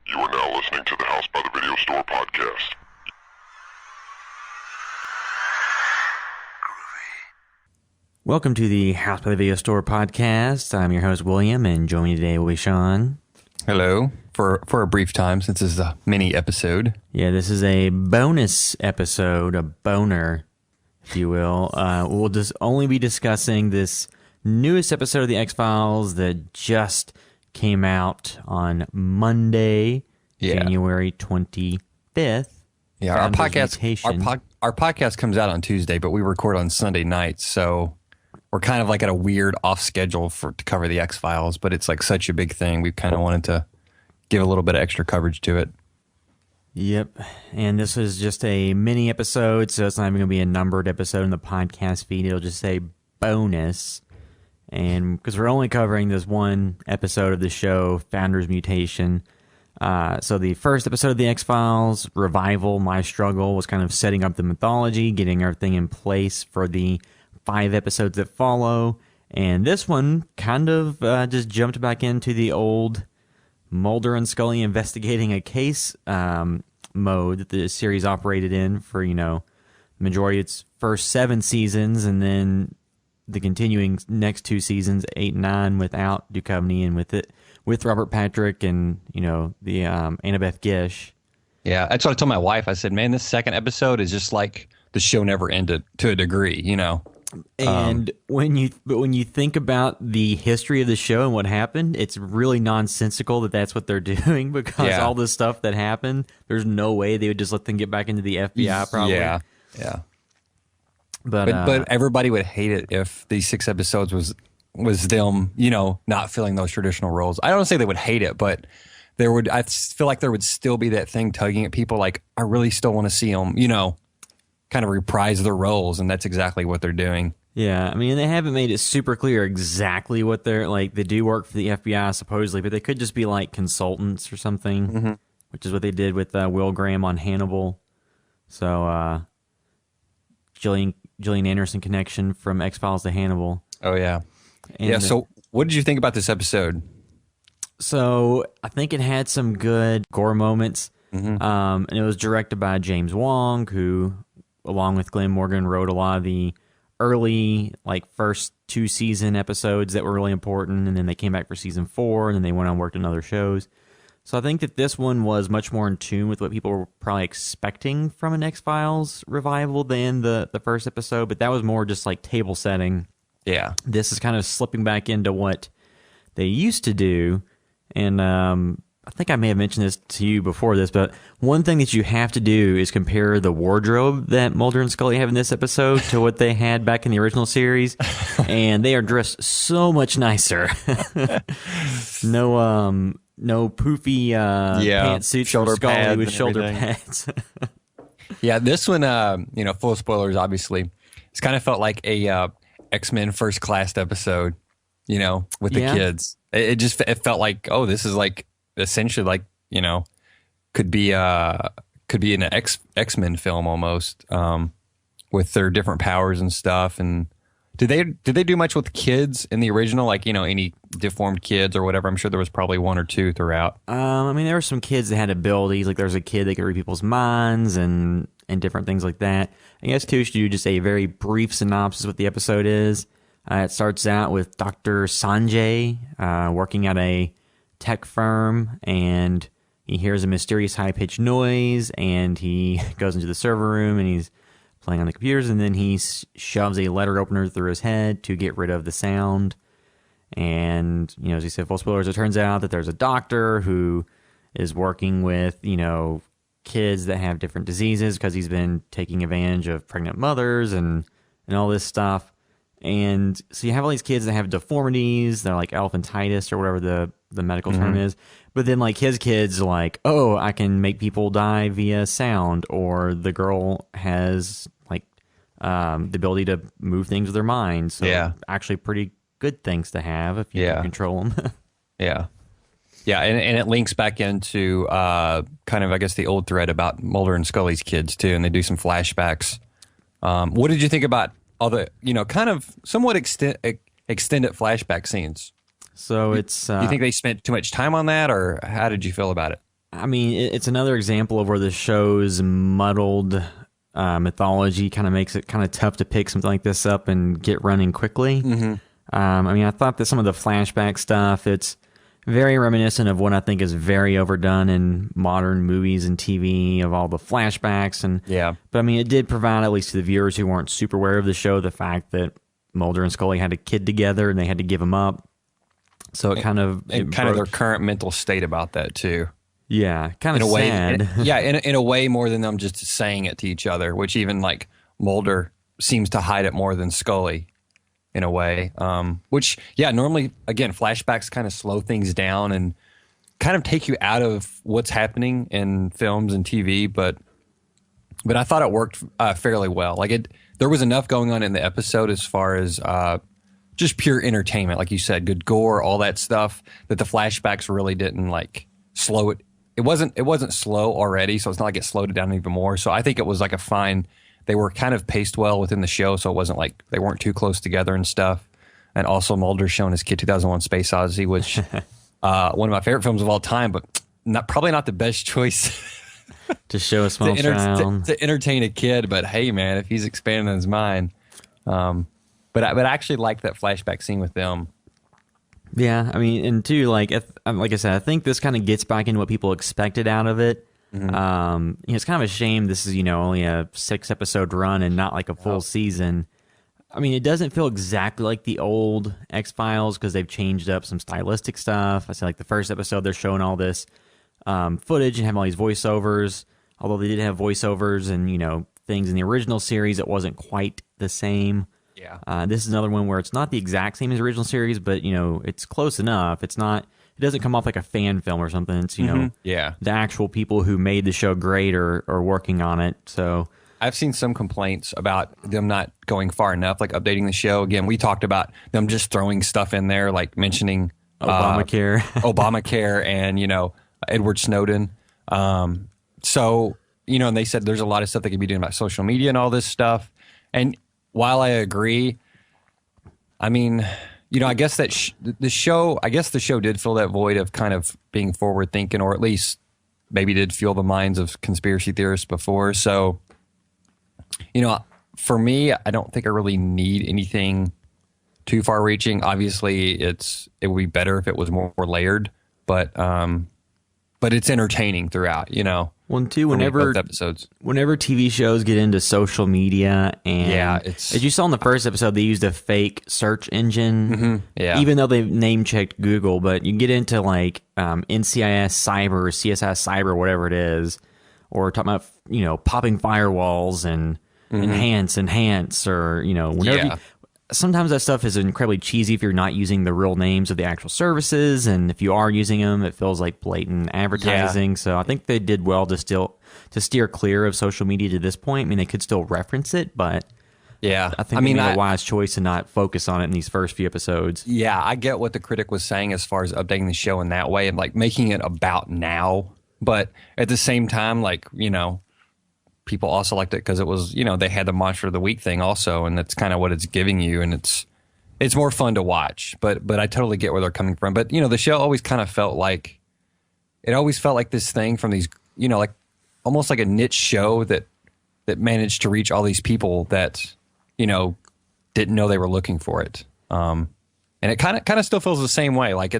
You are now listening to the House by the Video Store podcast. Welcome to the House by the Video Store podcast. I'm your host, William, and joining me today will be Sean. Hello. For a brief time, since this is a mini episode. Yeah, this is a bonus episode, a boner, if you will. We'll just only be discussing this newest episode of The X-Files that just came out on Monday, January 25th. Yeah, our podcast comes out on Tuesday, but we record on Sunday nights, so we're kind of like at a weird off schedule to cover the X-Files, but it's like such a big thing. We kind of wanted to give a little bit of extra coverage to it. Yep, and this is just a mini episode, so it's not even going to be a numbered episode in the podcast feed. It'll just say bonus, and because we're only covering this one episode of the show, Founders Mutation. So the first episode of the X-Files, Revival, My Struggle, was kind of setting up the mythology, getting everything in place for the 5 episodes that follow. And this one kind of just jumped back into the old Mulder and Scully investigating a case mode that the series operated in for, majority of its first 7 seasons, and then the continuing next 2 seasons, 8 and 9, without Duchovny, and with Robert Patrick and, the Annabeth Gish. Yeah, that's what I told my wife. I said, man, this second episode is just like the show never ended to a degree, And when you think about the history of the show and what happened, it's really nonsensical that that's what they're doing, because all this stuff that happened, there's no way they would just let them get back into the FBI, probably. Yeah. But everybody would hate it if these 6 episodes was them, not filling those traditional roles. I don't say they would hate it, but I feel like there would still be that thing tugging at people, like, I really still want to see them, kind of reprise their roles, and that's exactly what they're doing. Yeah, I mean, they haven't made it super clear exactly what they're, like, they do work for the FBI, supposedly, but they could just be, like, consultants or something, which is what they did with Will Graham on Hannibal. So, Gillian Anderson connection from X-Files to Hannibal. Oh, yeah. And so what did you think about this episode? So, I think it had some good gore moments, and it was directed by James Wong, who, along with Glenn Morgan, wrote a lot of the early, first 2 season episodes that were really important, and then they came back for season 4, and then they went on and worked on other shows. So I think that this one was much more in tune with what people were probably expecting from an X-Files revival than the first episode, but that was more just like table setting. Yeah. This is kind of slipping back into what they used to do, and I think I may have mentioned this to you before this, but one thing that you have to do is compare the wardrobe that Mulder and Scully have in this episode to what they had back in the original series, and they are dressed so much nicer. No poofy pantsuits shoulder for Scully with pads shoulder everything. pads. Yeah, this one, full of spoilers, obviously. It's kind of felt like a X-Men First Class episode, with the kids. It felt like, oh, this is like essentially like, could be an X-Men film almost, with their different powers and stuff. And did they do much with kids in the original, like, any deformed kids or whatever? I'm sure there was probably 1 or 2 throughout. I mean, there were some kids that had abilities, like there was a kid that could read people's minds and different things like that. I guess too, should do just a very brief synopsis of what the episode is. It starts out with Dr. Sanjay working at a tech firm, and he hears a mysterious high-pitched noise, and he goes into the server room, and he's playing on the computers, and then he shoves a letter opener through his head to get rid of the sound. And, as he said, full spoilers, it turns out that there's a doctor who is working with, kids that have different diseases, because he's been taking advantage of pregnant mothers and all this stuff. And so you have all these kids that have deformities, they're like elephantitis or whatever the medical term is. But then like his kids are like, oh, I can make people die via sound, or the girl has like the ability to move things with their mind. So actually pretty good things to have if you can control them. Yeah, and it links back into kind of, I guess, the old thread about Mulder and Scully's kids too, and they do some flashbacks. What did you think about all the, kind of somewhat extended flashback scenes? So it's... do you think they spent too much time on that, or how did you feel about it? I mean, it's another example of where the show's muddled mythology kind of makes it kind of tough to pick something like this up and get running quickly. I mean, I thought that some of the flashback stuff, it's very reminiscent of what I think is very overdone in modern movies and TV of all the flashbacks. But I mean, it did provide, at least to the viewers who weren't super aware of the show, the fact that Mulder and Scully had a kid together and they had to give him up. So it kind of... And kind of their current mental state about that, too. Yeah, kind of sad. In a way more than them just saying it to each other, which even like Mulder seems to hide it more than Scully in a way. Which, normally, again, flashbacks kind of slow things down and kind of take you out of what's happening in films and TV, but I thought it worked fairly well. Like there was enough going on in the episode as far as just pure entertainment, like you said, good gore, all that stuff, that the flashbacks really didn't like slow it. It wasn't slow already, so it's not like it slowed it down even more. So I think it was like a fine. They were kind of paced well within the show, so it wasn't like they weren't too close together and stuff. And also Mulder showing his kid 2001 Space Odyssey, which one of my favorite films of all time, but probably not the best choice to show a small child to entertain a kid. But hey, man, if he's expanding his mind, but I actually liked that flashback scene with them. Yeah, I mean, and too, like I said, I think this kind of gets back into what people expected out of it. It's kind of a shame this is, only a 6-episode run and not like a full season. I mean, it doesn't feel exactly like the old X-Files because they've changed up some stylistic stuff. I said, like, the first episode, they're showing all this footage and having all these voiceovers. Although they did have voiceovers and, things in the original series, it wasn't quite the same. Yeah. This is another one where it's not the exact same as the original series, but, it's close enough. It doesn't come off like a fan film or something. It's, the actual people who made the show great are working on it. So I've seen some complaints about them not going far enough, like updating the show. Again, we talked about them just throwing stuff in there, like mentioning Obamacare and, Edward Snowden. So, and they said there's a lot of stuff they could be doing about social media and all this stuff. And while I agree, I mean, I guess that the show did fill that void of kind of being forward thinking, or at least maybe did fuel the minds of conspiracy theorists before. So, for me, I don't think I really need anything too far reaching. Obviously, it would be better if it was more layered, but it's entertaining throughout, One, too, whenever TV shows get into social media, and as you saw in the first episode, they used a fake search engine, even though they name checked Google. But you get into like NCIS Cyber or CSI Cyber, whatever it is, or talking about popping firewalls and enhance, or whenever. Sometimes that stuff is incredibly cheesy if you're not using the real names of the actual services, and if you are using them, it feels like blatant advertising. So I think they did well to steer clear of social media to this point. I mean, they could still reference it, but I think they made a wise choice to not focus on it in these first few episodes. Yeah, I get what the critic was saying as far as updating the show in that way and like making it about now, but at the same time, like people also liked it because it was, they had the Monster of the Week thing also, and that's kind of what it's giving you, and it's more fun to watch. But I totally get where they're coming from. But the show always kind of felt like this thing from these, like almost like a niche show that managed to reach all these people that didn't know they were looking for it. And it kind of still feels the same way. Like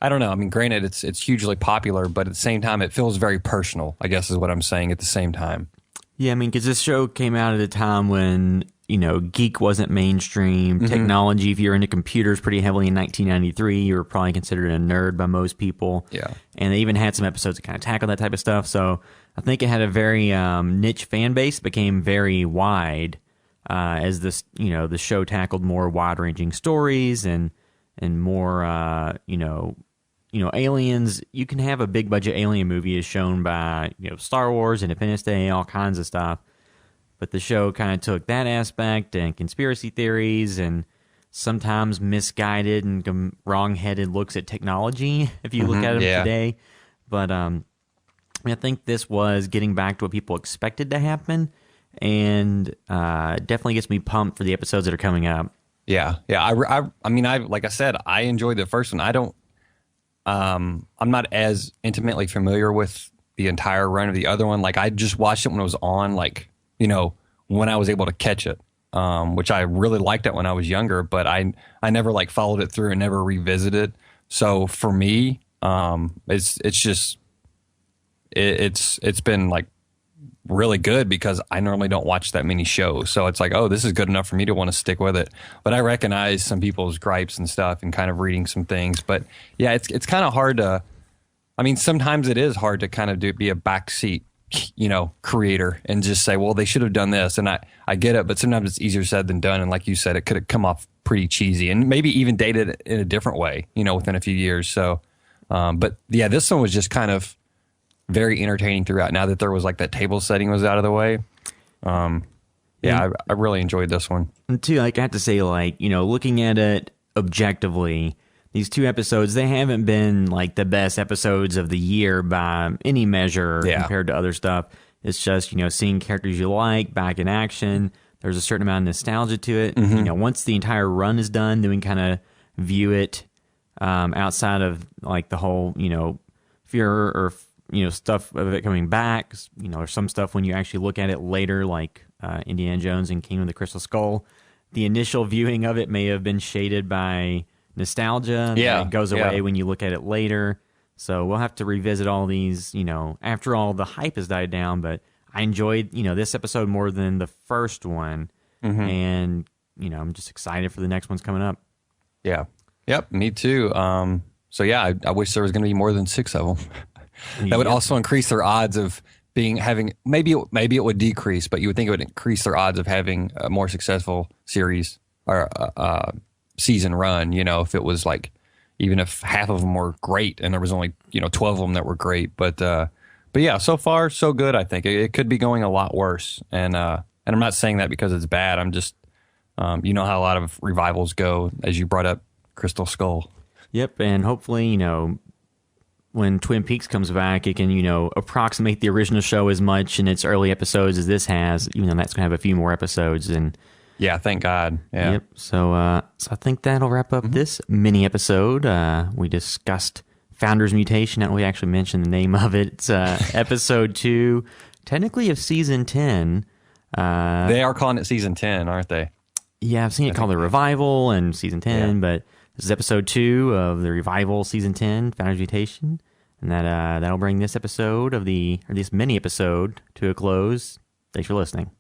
I don't know. I mean, granted, it's hugely popular, but at the same time, it feels very personal, I guess is what I'm saying at the same time. Yeah, I mean, because this show came out at a time when, geek wasn't mainstream. Technology, if you're into computers pretty heavily in 1993, you were probably considered a nerd by most people. Yeah. And they even had some episodes that kind of tackled that type of stuff. So I think it had a very niche fan base, became very wide as this, the show tackled more wide-ranging stories and more, aliens. You can have a big budget alien movie as shown by, Star Wars, Independence Day, all kinds of stuff. But the show kind of took that aspect and conspiracy theories and sometimes misguided and wrong-headed looks at technology, if you look at it today. But I think this was getting back to what people expected to happen, and definitely gets me pumped for the episodes that are coming up. Yeah. I mean, like I said, I enjoyed the first one. I'm not as intimately familiar with the entire run of the other one. Like I just watched it when it was on, like, when I was able to catch it, which I really liked it when I was younger, but I never like followed it through and never revisited. So for me, it's been like really good because I normally don't watch that many shows. So it's like, oh, this is good enough for me to want to stick with it. But I recognize some people's gripes and stuff and kind of reading some things. But yeah, it's kind of hard to, I mean, sometimes it is hard to kind of be a backseat, creator and just say, well, they should have done this. And I get it, but sometimes it's easier said than done. And like you said, it could have come off pretty cheesy and maybe even dated in a different way, within a few years. So, but yeah, this one was just kind of very entertaining throughout. Now that there was like that table setting was out of the way. I really enjoyed this one. And too, like I have to say, like, looking at it objectively, these 2 episodes, they haven't been like the best episodes of the year by any measure compared to other stuff. It's just, seeing characters you like back in action. There's a certain amount of nostalgia to it. Mm-hmm. Once the entire run is done, then we kind of view it outside of like the whole, fear or stuff of it coming back, or some stuff when you actually look at it later, like Indiana Jones and Kingdom of the Crystal Skull. The initial viewing of it may have been shaded by nostalgia. Yeah. It goes away when you look at it later. So we'll have to revisit all these, after all the hype has died down. But I enjoyed, this episode more than the first one. Mm-hmm. And, I'm just excited for the next one's coming up. Yeah. Yep. Me too. So yeah, I wish there was going to be more than 6 of them. That would also increase their odds of having maybe it would decrease, but you would think it would increase their odds of having a more successful series or season run. If it was like, even if half of them were great and there was only 12 of them that were great, but yeah, so far so good. I think it could be going a lot worse, and I'm not saying that because it's bad. I'm just how a lot of revivals go, as you brought up Crystal Skull. Yep, and hopefully when Twin Peaks comes back, it can, approximate the original show as much in its early episodes as this has, even though that's going to have a few more episodes. And yeah, thank God. Yeah. Yep. So I think that'll wrap up this mini episode. We discussed Founder's Mutation. We actually mentioned the name of it. It's episode 2, technically of season 10. They are calling it season 10, aren't they? Yeah, I've seen it called The Revival and season 10, but this is episode 2 of the Revival season 10, Founder's Mutation, and that'll bring this episode this mini episode to a close. Thanks for listening.